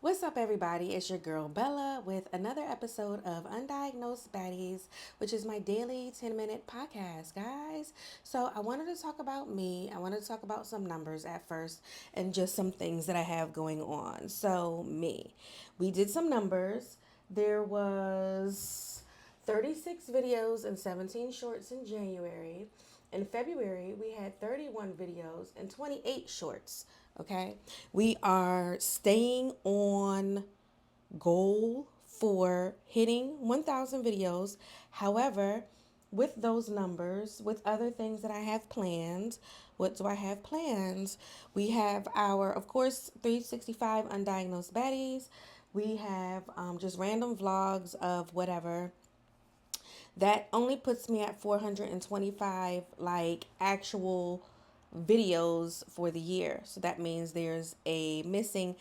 What's up, everybody? It's your girl Bella with another episode of Undiagnosed Baddies, which is my daily 10-minute podcast, guys. So, I wanted to talk about me. I wanted to talk about some numbers at first and just some things that I have going on. So, me. We did some numbers. There was 36 videos and 17 shorts in January. In February, we had 31 videos and 28 shorts. Okay. We are staying on goal for hitting 1,000 videos. However, with those numbers, with other things that I have planned, what do I have planned? We have our, of course, 365 undiagnosed baddies. We have just random vlogs of whatever. That only puts me at 425 like actual videos for the year. So that means there's a missing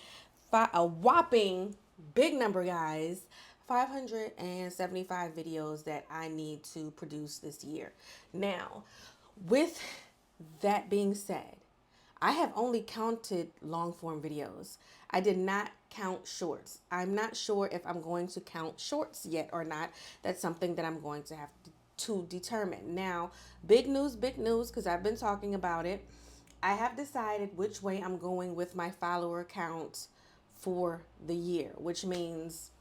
a whopping big number, guys. 575 videos that I need to produce this year. Now, with that being said, I have only counted long form videos. I did not count shorts. I'm not sure if I'm going to count shorts yet or not. That's something that I'm going to have to determine. Now, big news, because I've been talking about it. I have decided which way I'm going with my follower count for the year, which means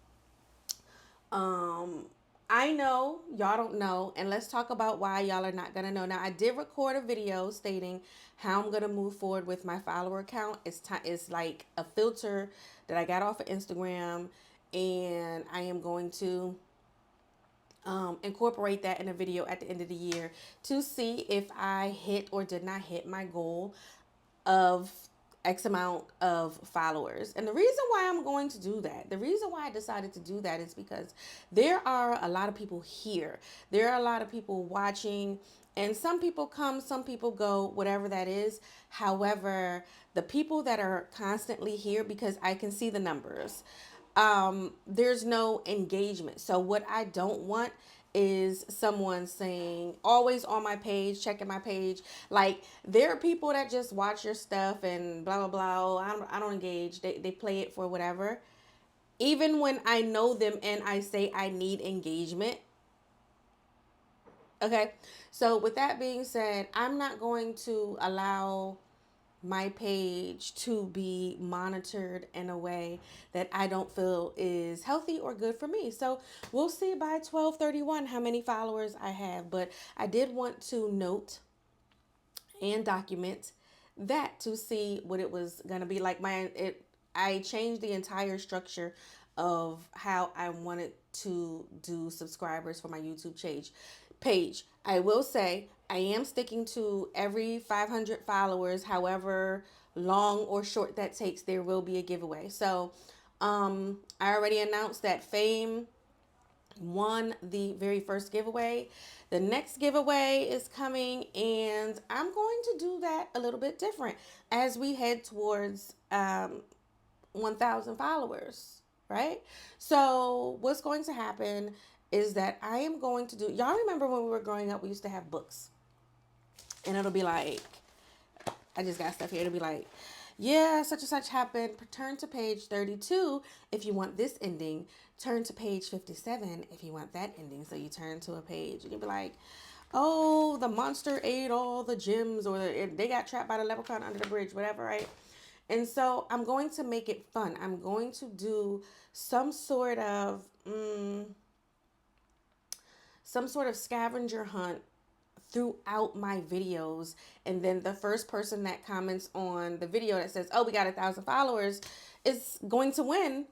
um I know y'all don't know, and let's talk about why y'all are not gonna know. Now, I did record a video stating how I'm gonna move forward with my follower count. It's like a filter that I got off of Instagram, and I am going to incorporate that in a video at the end of the year to see if I hit or did not hit my goal of X amount of followers. And the reason why I'm going to do that, the reason why I decided to do that is because there are a lot of people here. There are a lot of people watching, and some people come, some people go, whatever that is. However, the people that are constantly here, because I can see the numbers, there's no engagement. So what I don't want is someone saying always on my page, checking my page. Like, there are people that just watch your stuff and blah blah blah. I don't engage. They play it for whatever. Even when I know them and I say I need engagement. Okay. So with that being said, I'm not going to allow my page to be monitored in a way that I don't feel is healthy or good for me. So we'll see by 12/31 how many followers I have. But I did want to note and document that to see what it was gonna be like. I changed the entire structure of how I wanted to do subscribers for my YouTube page. I will say I am sticking to every 500 followers, however long or short that takes, there will be a giveaway. So I already announced that Fame won the very first giveaway. The next giveaway is coming, and I'm going to do that a little bit different as we head towards 1,000 followers, right? So, what's going to happen is that I am going to do, y'all remember when we were growing up, we used to have books, and it'll be like, I just got stuff here. It'll be like, yeah, such and such happened. Turn to page 32 if you want this ending. Turn to page 57 if you want that ending. So you turn to a page and you'll be like, oh, the monster ate all the gems, or they got trapped by the leprechaun under the bridge, whatever, right? And so I'm going to make it fun. I'm going to do some sort of scavenger hunt throughout my videos, and then the first person that comments on the video that says, oh, we got 1,000 followers, is going to win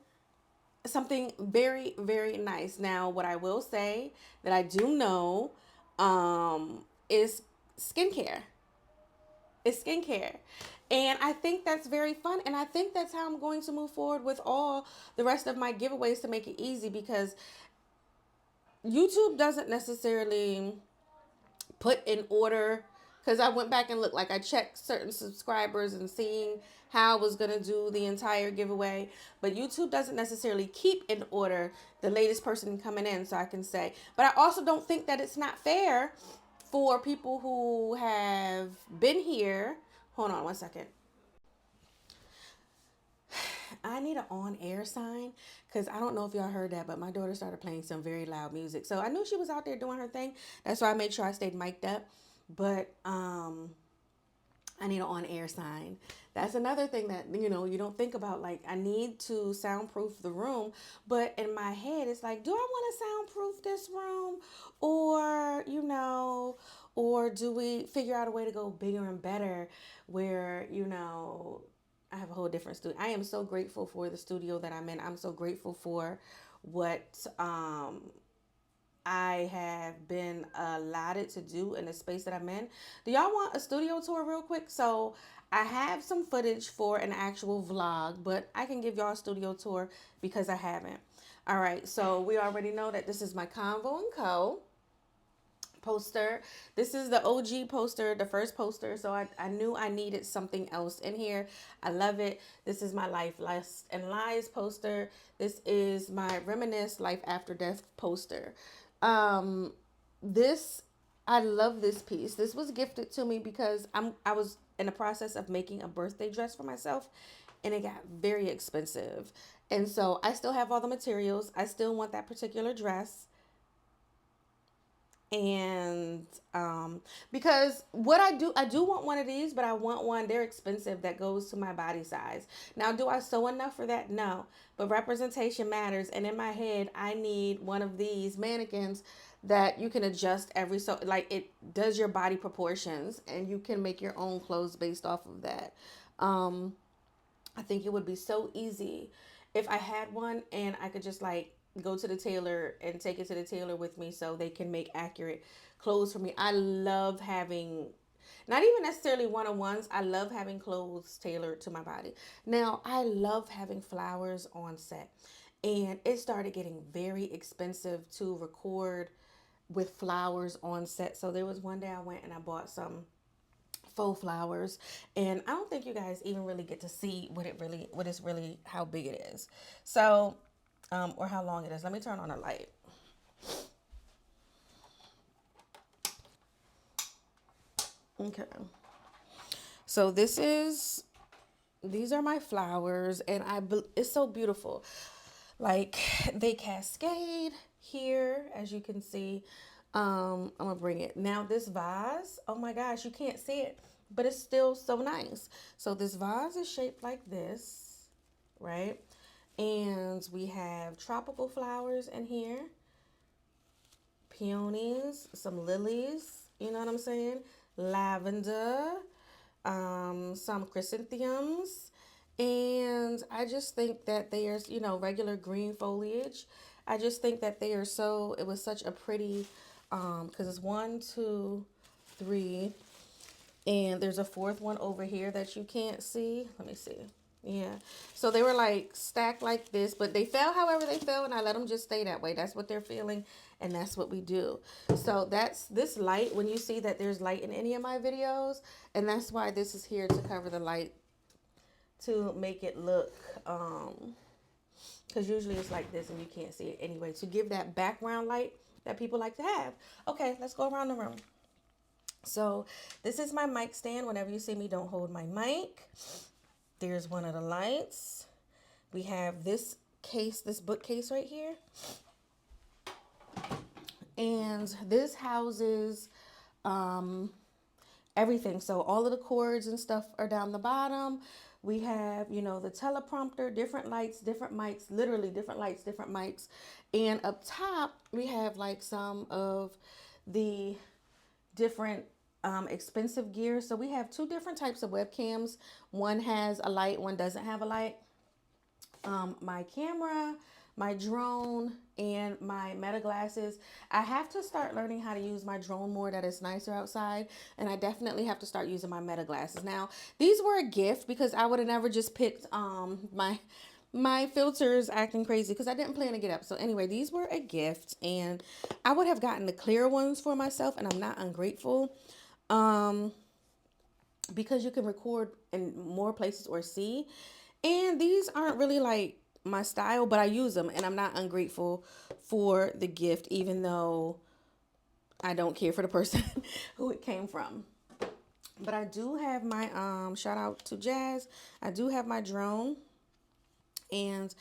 something very, very nice. Now, what I will say that I do know is skincare. It's skincare. And I think that's very fun. And I think that's how I'm going to move forward with all the rest of my giveaways to make it easy, because YouTube doesn't necessarily put in order, because I went back and looked, like I checked certain subscribers and seeing how I was going to do the entire giveaway, but YouTube doesn't necessarily keep in order the latest person coming in, so I can say. But I also don't think that it's not fair for people who have been here. Hold on one second. I need an on-air sign because I don't know if y'all heard that, but my daughter started playing some very loud music. So I knew she was out there doing her thing. That's why I made sure I stayed mic'd up. But I need an on-air sign. That's another thing that, you don't think about. Like, I need to soundproof the room, but in my head, it's like, do I want to soundproof this room, or or do we figure out a way to go bigger and better, where I have a whole different studio. I am so grateful for the studio that I'm in. I'm so grateful for what I have been allotted to do in the space that I'm in. Do y'all want a studio tour real quick? So I have some footage for an actual vlog, but I can give y'all a studio tour because I haven't. All right, so we already know that this is my Convo & Co. poster. This is the OG poster, the first poster. So I knew I needed something else in here. I love it. This is my Life, Lust, and Lies poster. This is my Reminisce Life After Death poster. This I love this piece. This was gifted to me because I was in the process of making a birthday dress for myself, and it got very expensive. And so I still have all the materials. I still want that particular dress. And because what I do want one of these, but I want one, they're expensive, that goes to my body size. Now, do I sew enough for that? No, but representation matters. And in my head, I need one of these mannequins that you can adjust every, so like, it does your body proportions, and you can make your own clothes based off of that. I think it would be so easy if I had one and I could just like go to the tailor and take it to the tailor with me so they can make accurate clothes for me. I love having, not even necessarily one-on-ones, I love having clothes tailored to my body. Now, I love having flowers on set, and it started getting very expensive to record with flowers on set. So there was one day I went and I bought some faux flowers, and I don't think you guys even really get to see what it's really, how big it is. So or how long it is. Let me turn on a light. Okay. So these are my flowers, and it's so beautiful. Like, they cascade here, as you can see. I'm gonna bring it now. This vase, oh my gosh, you can't see it, but it's still so nice. So this vase is shaped like this, right? And we have tropical flowers in here, peonies, some lilies, you know what I'm saying? Lavender, some chrysanthemums. And I just think that they are, regular green foliage. I just think that they are it was such a pretty, because it's 1, 2, 3, and there's a fourth one over here that you can't see. Let me see. Yeah. So they were like stacked like this, but they fell however they fell, and I let them just stay that way. That's what they're feeling, and that's what we do. So that's this light, when you see that there's light in any of my videos, and that's why this is here, to cover the light, to make it look, because usually it's like this and you can't see it anyway, to give that background light that people like to have. Okay, let's go around the room. So this is my mic stand. Whenever you see me, don't hold my mic. There's one of the lights. We have this bookcase right here. And this houses everything. So all of the cords and stuff are down the bottom. We have, the teleprompter, different lights, different mics, literally different lights, different mics. And up top, we have like some of the different expensive gear. So we have 2 different types of webcams. One has a light, one doesn't have a light. My camera, my drone, and my meta glasses. I have to start learning how to use my drone more, that it's nicer outside, and I definitely have to start using my meta glasses. Now, these were a gift because I would have never just picked my filters acting crazy because I didn't plan to get up. So anyway, these were a gift, and I would have gotten the clear ones for myself, and I'm not ungrateful. Because you can record in more places or see. And these aren't really like my style, but I use them, and I'm not ungrateful for the gift, even though I don't care for the person who it came from. But I do have my shout out to Jazz. I do have my drone. And